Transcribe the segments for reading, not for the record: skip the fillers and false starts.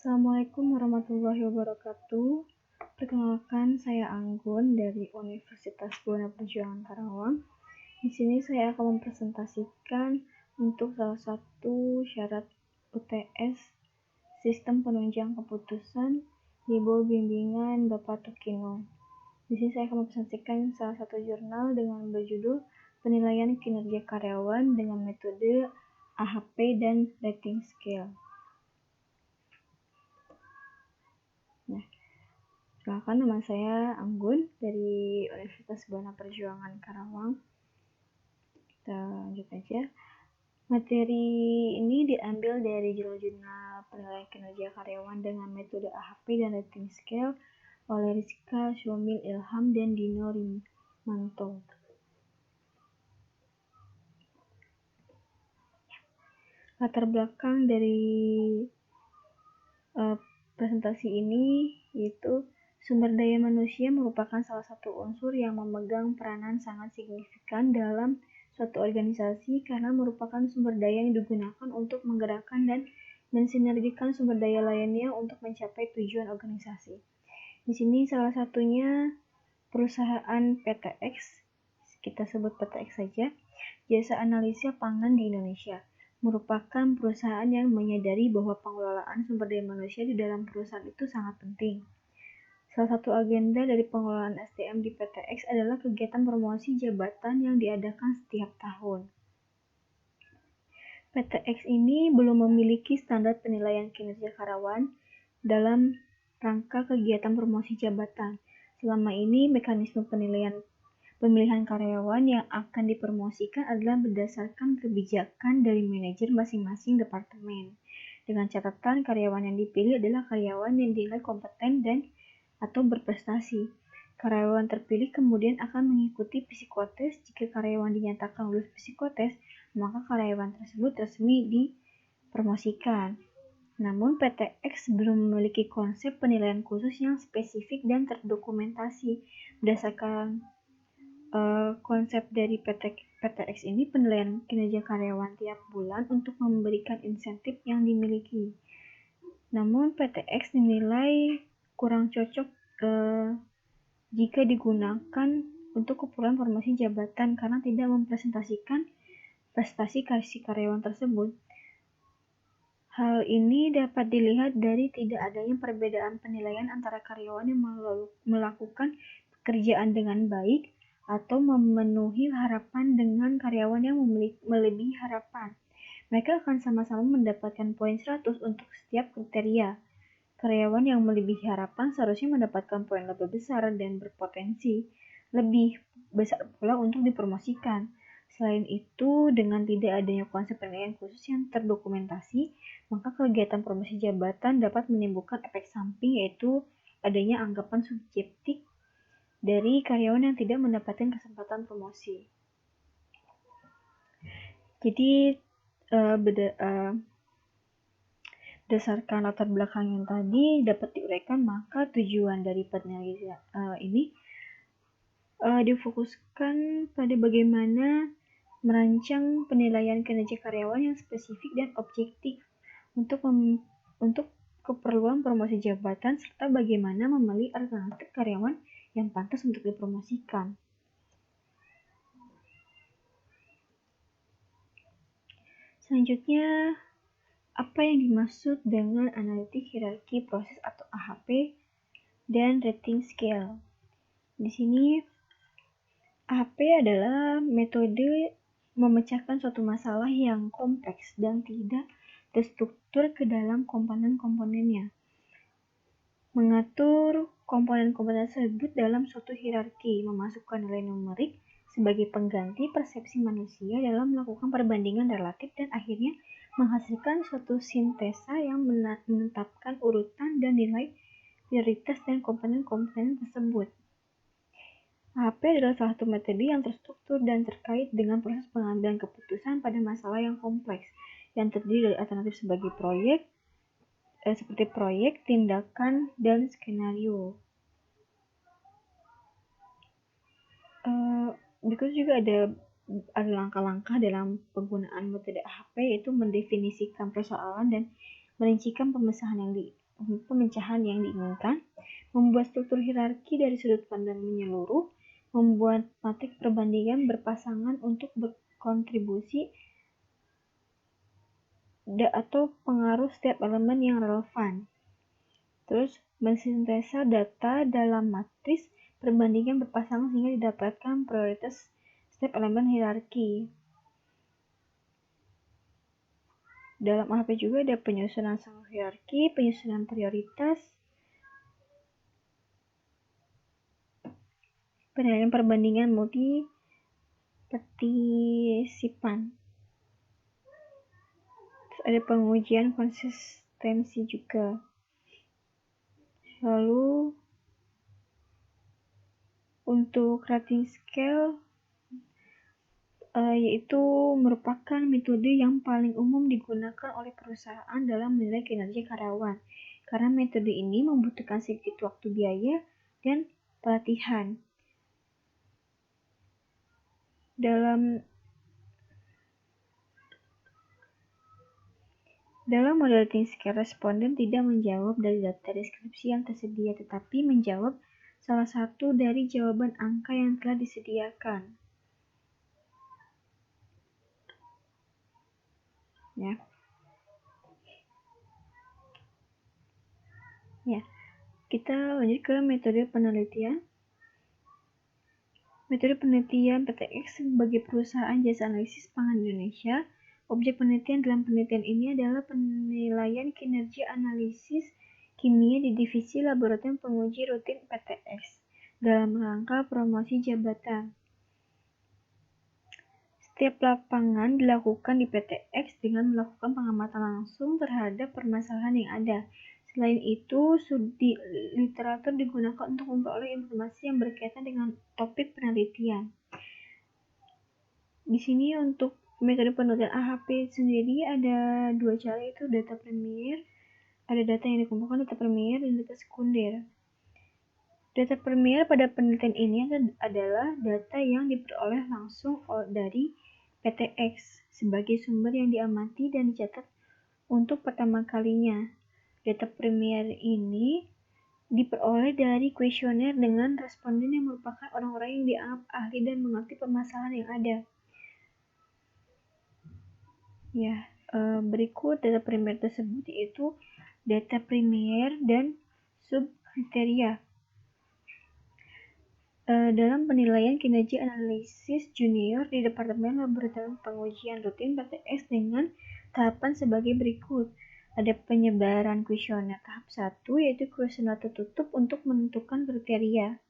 Assalamualaikum warahmatullahi wabarakatuh. Perkenalkan, saya Anggun dari Universitas Buana Perjuangan Karawang. Di sini saya akan mempresentasikan untuk salah satu syarat UTS Sistem Penunjang Keputusan di bawah bimbingan Bapak Tukino. Di sini saya akan mempresentasikan salah satu jurnal dengan berjudul Penilaian Kinerja Karyawan dengan metode AHP dan Rating Scale. Perkenalkan, nama saya Anggun dari Universitas Buana Perjuangan Karawang. Kita lanjut aja. Materi ini diambil dari jurnal Penilaian Kinerja Karyawan dengan metode AHP dan Rating Scale oleh Rizka Syomil Ilham dan Dino Rimanto. Latar belakang dari presentasi ini yaitu sumber daya manusia merupakan salah satu unsur yang memegang peranan sangat signifikan dalam suatu organisasi karena merupakan sumber daya yang digunakan untuk menggerakkan dan mensinergikan sumber daya lainnya untuk mencapai tujuan organisasi. Di sini salah satunya perusahaan PTX, kita sebut PTX saja, Jasa Analisa Pangan di Indonesia, merupakan perusahaan yang menyadari bahwa pengelolaan sumber daya manusia di dalam perusahaan itu sangat penting. Salah satu agenda dari pengelolaan SDM di PTX adalah kegiatan promosi jabatan yang diadakan setiap tahun. PTX ini belum memiliki standar penilaian kinerja karyawan dalam rangka kegiatan promosi jabatan. Selama ini, mekanisme pemilihan karyawan yang akan dipromosikan adalah berdasarkan kebijakan dari manajer masing-masing departemen. Dengan catatan, karyawan yang dipilih adalah karyawan yang dinilai kompeten dan atau berprestasi. Karyawan terpilih kemudian akan mengikuti psikotes. Jika karyawan dinyatakan lulus psikotes, maka karyawan tersebut resmi dipromosikan. Namun PTX belum memiliki konsep penilaian khusus yang spesifik dan terdokumentasi. Berdasarkan konsep dari PTX ini, penilaian kinerja karyawan tiap bulan untuk memberikan insentif yang dimiliki. Namun PTX dinilai kurang cocok jika digunakan untuk keperluan promosi jabatan karena tidak mempresentasikan prestasi si karyawan tersebut. Hal ini dapat dilihat dari tidak adanya perbedaan penilaian antara karyawan yang melakukan pekerjaan dengan baik atau memenuhi harapan dengan karyawan yang melebihi harapan. Mereka akan sama-sama mendapatkan poin 100 untuk setiap kriteria. Karyawan yang melebihi harapan seharusnya mendapatkan poin lebih besar dan berpotensi lebih besar pula untuk dipromosikan. Selain itu, dengan tidak adanya konsep penilaian khusus yang terdokumentasi, maka kegiatan promosi jabatan dapat menimbulkan efek samping, yaitu adanya anggapan subjektif dari karyawan yang tidak mendapatkan kesempatan promosi. Jadi, berdasarkan latar belakang yang tadi dapat diuraikan, maka tujuan dari penelitian ini difokuskan pada bagaimana merancang penilaian kinerja karyawan yang spesifik dan objektif untuk keperluan promosi jabatan serta bagaimana memilih alternatif karyawan yang pantas untuk dipromosikan. Selanjutnya, apa yang dimaksud dengan analitik hierarki proses atau AHP dan rating scale? Di sini AHP adalah metode memecahkan suatu masalah yang kompleks dan tidak terstruktur ke dalam komponen-komponennya. Mengatur komponen-komponen tersebut dalam suatu hierarki, memasukkan nilai numerik sebagai pengganti persepsi manusia dalam melakukan perbandingan relatif dan akhirnya menghasilkan suatu sintesa yang menetapkan urutan dan nilai prioritas dan komponen-komponen tersebut. AHP adalah salah satu metode yang terstruktur dan terkait dengan proses pengambilan keputusan pada masalah yang kompleks, yang terdiri dari alternatif sebagai seperti proyek, tindakan, dan skenario. Berikut juga ada langkah-langkah dalam penggunaan metode AHP, yaitu mendefinisikan persoalan dan merincikan pemecahan yang pemecahan yang diinginkan, membuat struktur hierarki dari sudut pandang menyeluruh, membuat matrik perbandingan berpasangan untuk berkontribusi atau pengaruh setiap elemen yang relevan. Terus mensintesa data dalam matris perbandingan berpasangan sehingga didapatkan prioritas setiap elemen hierarki. Dalam AHP juga ada penyusunan sangkut hierarki, penyusunan prioritas, penilaian perbandingan multi partisipan. Terus ada pengujian konsistensi juga. Lalu untuk rating scale yaitu merupakan metode yang paling umum digunakan oleh perusahaan dalam menilai kinerja karyawan. Karena metode ini membutuhkan sedikit waktu, biaya, dan pelatihan. Dalam model rating scale, responden tidak menjawab dari data deskripsi yang tersedia, tetapi menjawab salah satu dari jawaban angka yang telah disediakan. Ya, kita lanjut ke metode penelitian. Metode penelitian PTX sebagai perusahaan jasa analisis pangan Indonesia. Objek penelitian dalam penelitian ini adalah penilaian kinerja analisis kimia di divisi laboratorium penguji rutin PTX dalam rangka promosi jabatan. Setiap lapangan dilakukan di PTX dengan melakukan pengamatan langsung terhadap permasalahan yang ada. Selain itu, studi literatur digunakan untuk memperoleh informasi yang berkaitan dengan topik penelitian. Di sini untuk metode penelitian AHP sendiri ada dua cara, yaitu data primer, ada data yang dikumpulkan data primer dan data sekunder. Data primer pada penelitian ini adalah data yang diperoleh langsung dari PTX sebagai sumber yang diamati dan dicatat untuk pertama kalinya. Data primer ini diperoleh dari kuesioner dengan responden yang merupakan orang-orang yang dianggap ahli dan mengerti permasalahan yang ada. Berikut data primer tersebut yaitu data primer dan subkriteria. Dalam penilaian kinerja analisis junior di Departemen Laboratorium Pengujian Rutin PTX dengan tahapan sebagai berikut. Ada penyebaran kuesioner tahap 1, yaitu kuesioner tertutup untuk menentukan kriteria.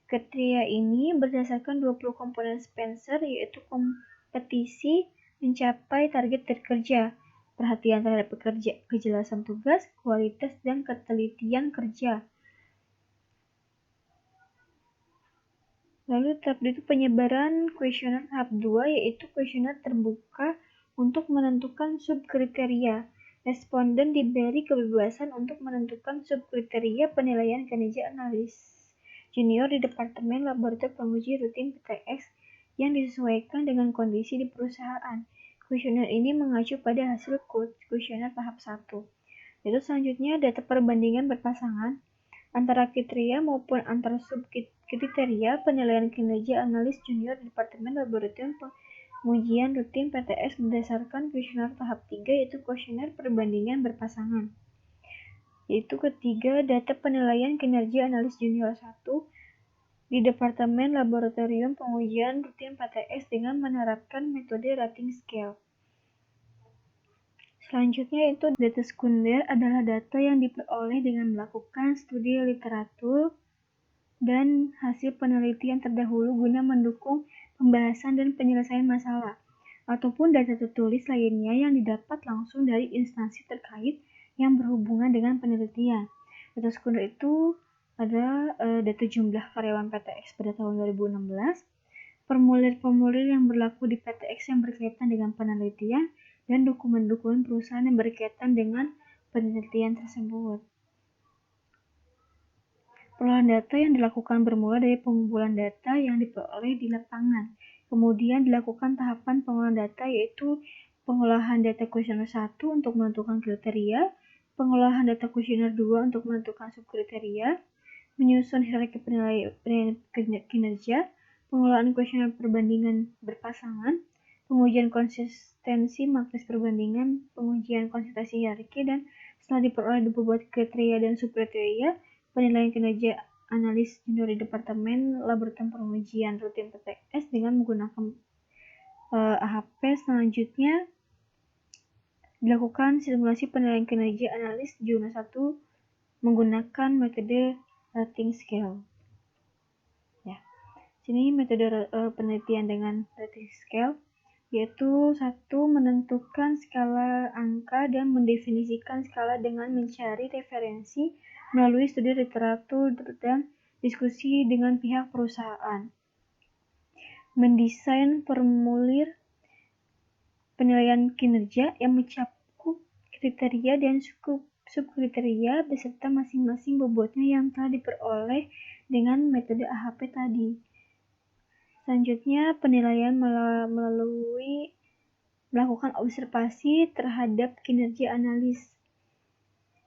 Kriteria ini berdasarkan 20 komponen Spencer, yaitu kompetisi mencapai target kerja, perhatian terhadap pekerja, kejelasan tugas, kualitas, dan ketelitian kerja. Lalu tahap 2 itu penyebaran kuesioner tahap 2, yaitu kuesioner terbuka untuk menentukan subkriteria. Responden diberi kebebasan untuk menentukan subkriteria penilaian kinerja analis junior di Departemen Laboratorium Penguji Rutin PTX yang disesuaikan dengan kondisi di perusahaan. Kuesioner ini mengacu pada hasil kuesioner tahap 1. Lalu selanjutnya data perbandingan berpasangan antara kriteria maupun antar subkriteria penilaian kinerja analis junior di Departemen Laboratorium Pengujian Rutin PTX berdasarkan kuesioner tahap 3, yaitu kuesioner perbandingan berpasangan. Yaitu ketiga, data penilaian kinerja analis junior 1 di Departemen Laboratorium Pengujian Rutin PTX dengan menerapkan metode rating scale. Selanjutnya itu data sekunder adalah data yang diperoleh dengan melakukan studi literatur dan hasil penelitian terdahulu guna mendukung pembahasan dan penyelesaian masalah, ataupun data tertulis lainnya yang didapat langsung dari instansi terkait yang berhubungan dengan penelitian. Data sekunder itu ada data jumlah karyawan PTX pada tahun 2016, formulir-formulir yang berlaku di PTX yang berkaitan dengan penelitian, dan dokumen-dokumen perusahaan yang berkaitan dengan penelitian tersebut. Pengolahan data yang dilakukan bermula dari pengumpulan data yang diperoleh di lapangan. Kemudian dilakukan tahapan pengolahan data, yaitu pengolahan data kuesioner 1 untuk menentukan kriteria, pengolahan data kuesioner 2 untuk menentukan subkriteria, menyusun hierarki penilaian kinerja, pengelolaan kuesioner perbandingan berpasangan, pengujian konsistensi matris perbandingan, pengujian konsistensi hierarki, dan setelah diperoleh bobot kriteria dan subkriteria, penilaian kinerja analis junior di Departemen Laboratorium Pengujian Rutin PTX dengan menggunakan AHP. Selanjutnya dilakukan simulasi penilaian kinerja analis junior 1 menggunakan metode rating scale. Ya, sini metode penelitian dengan rating scale yaitu 1. Menentukan skala angka dan mendefinisikan skala dengan mencari referensi melalui studi literatur dan diskusi dengan pihak perusahaan. Mendesain formulir penilaian kinerja yang mencakup kriteria dan subkriteria beserta masing-masing bobotnya yang telah diperoleh dengan metode AHP tadi. Selanjutnya, penilaian melalui melakukan observasi terhadap kinerja analis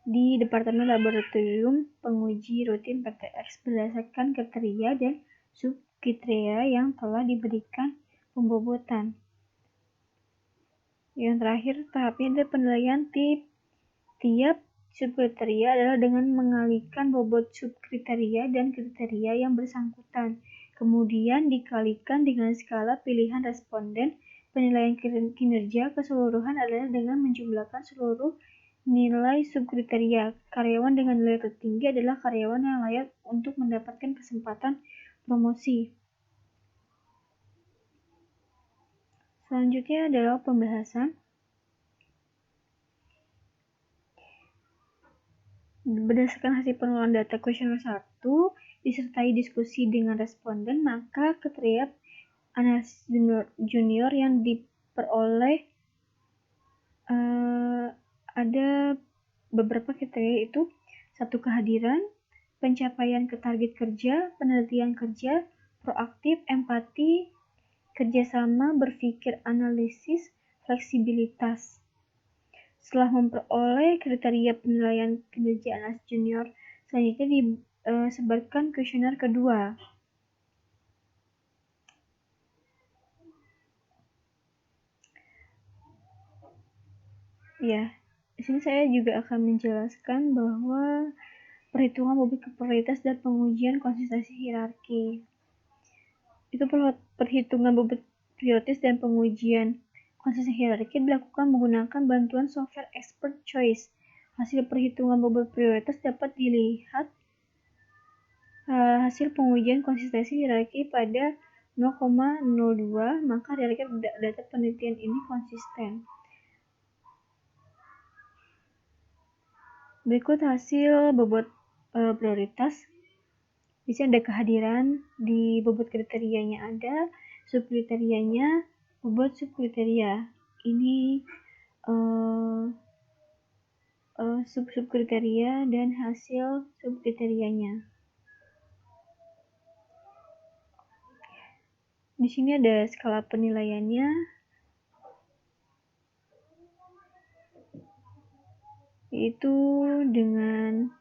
di Departemen Laboratorium Penguji Rutin PTX berdasarkan kriteria dan subkriteria yang telah diberikan pembobotan. Yang terakhir, tahapnya adalah penilaian tiap subkriteria adalah dengan mengalihkan bobot subkriteria dan kriteria yang bersangkutan, kemudian dikalikan dengan skala pilihan responden. Penilaian kinerja keseluruhan adalah dengan menjumlahkan seluruh nilai subkriteria. Karyawan dengan nilai tertinggi adalah karyawan yang layak untuk mendapatkan kesempatan promosi. Selanjutnya adalah pembahasan. Berdasarkan hasil pengelolaan data kuesioner 1 disertai diskusi dengan responden, maka kriteria analis junior yang diperoleh ada beberapa kriteria, yaitu 1. Kehadiran, pencapaian ke target kerja, penelitian kerja, proaktif, empati, kerjasama, berpikir analisis, fleksibilitas. Setelah memperoleh kriteria penilaian kinerja analis junior, selanjutnya disebarkan kuesioner kedua. Ya, di sini saya juga akan menjelaskan bahwa perhitungan bobot prioritas dan pengujian konsistensi hierarki. Itu perhitungan bobot prioritas dan pengujian konsistensi hierarki dilakukan menggunakan bantuan software Expert Choice. Hasil perhitungan bobot prioritas dapat dilihat hasil pengujian konsistensi hierarki pada 0,02, maka data penelitian ini konsisten. Berikut hasil bobot prioritas. Di sini ada kehadiran, di bobot kriterianya ada, subkriterianya, bobot subkriteria. Ini subkriteria dan hasil subkriterianya. Di sini ada skala penilaiannya, yaitu dengan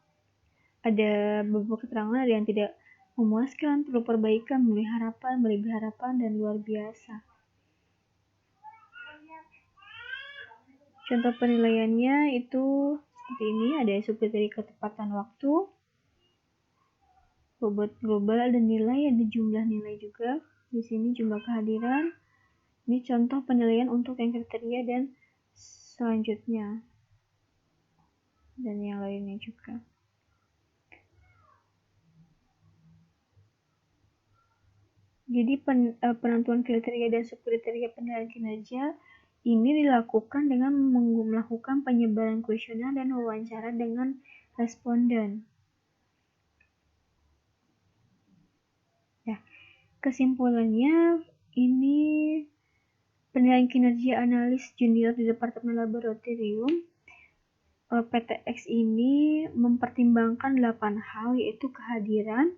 ada beberapa keterangan, ada yang tidak memuaskan, perlu perbaikan, melebihi harapan, dan luar biasa. Contoh penilaiannya itu seperti ini, ada subkriteria ketepatan waktu, bobot global, ada nilai, ada jumlah nilai juga. Di sini jumlah kehadiran. Ini contoh penilaian untuk yang kriteria dan selanjutnya. Dan yang lainnya juga. Jadi penentuan kriteria dan subkriteria penilaian kinerja ini dilakukan dengan melakukan penyebaran kuesioner dan wawancara dengan responden. Ya, kesimpulannya ini penilaian kinerja analis junior di Departemen Laboratorium PTX ini mempertimbangkan 8 hal, yaitu kehadiran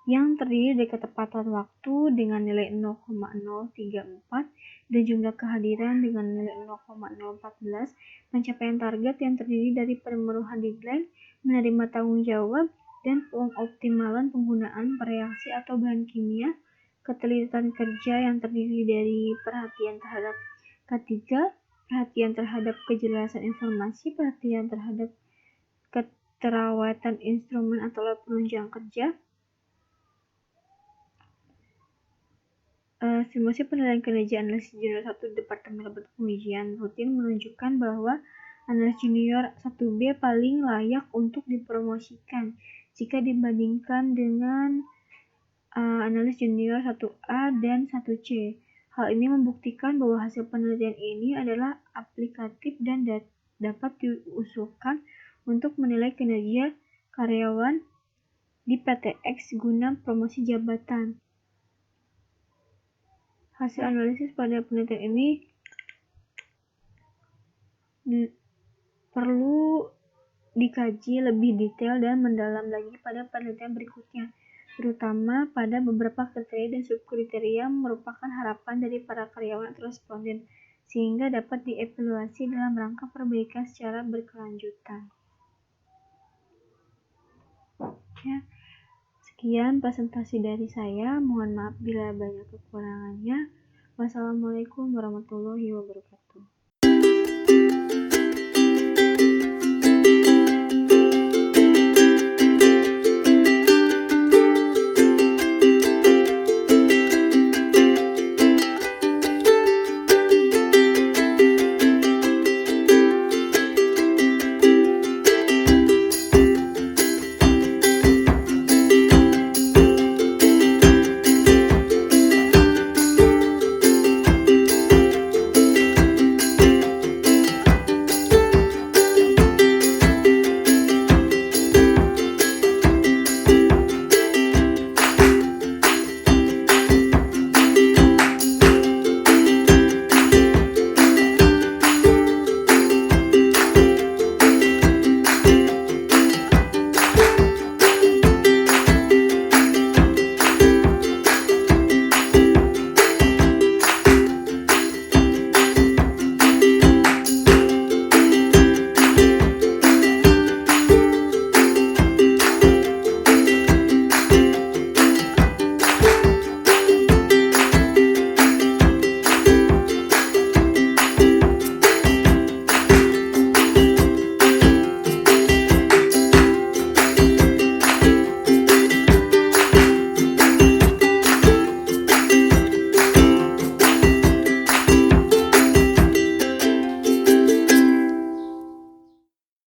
yang terdiri dari ketepatan waktu dengan nilai 0,034, dan jumlah kehadiran dengan nilai 0,014, pencapaian target yang terdiri dari pemenuhan deadline, menerima tanggung jawab, dan pengoptimalan penggunaan reaksi atau bahan kimia, ketelitian kerja yang terdiri dari perhatian terhadap ketiga, perhatian terhadap kejelasan informasi, perhatian terhadap keterawatan instrumen atau alat penunjang kerja. Simulasi penilaian kinerja analis junior 1 Departemen Laboratorium Pengujian Rutin menunjukkan bahwa analis junior 1B paling layak untuk dipromosikan jika dibandingkan dengan analis junior 1A dan 1C. Hal ini membuktikan bahwa hasil penelitian ini adalah aplikatif dan dapat diusulkan untuk menilai kinerja karyawan di PTX guna promosi jabatan. Hasil analisis pada penelitian ini perlu dikaji lebih detail dan mendalam lagi pada penelitian berikutnya, terutama pada beberapa kriteria dan subkriteria merupakan harapan dari para karyawan atau responden, sehingga dapat dievaluasi dalam rangka perbaikan secara berkelanjutan. Ya, sekian presentasi dari saya. Mohon maaf bila banyak kekurangannya. Wassalamualaikum warahmatullahi wabarakatuh.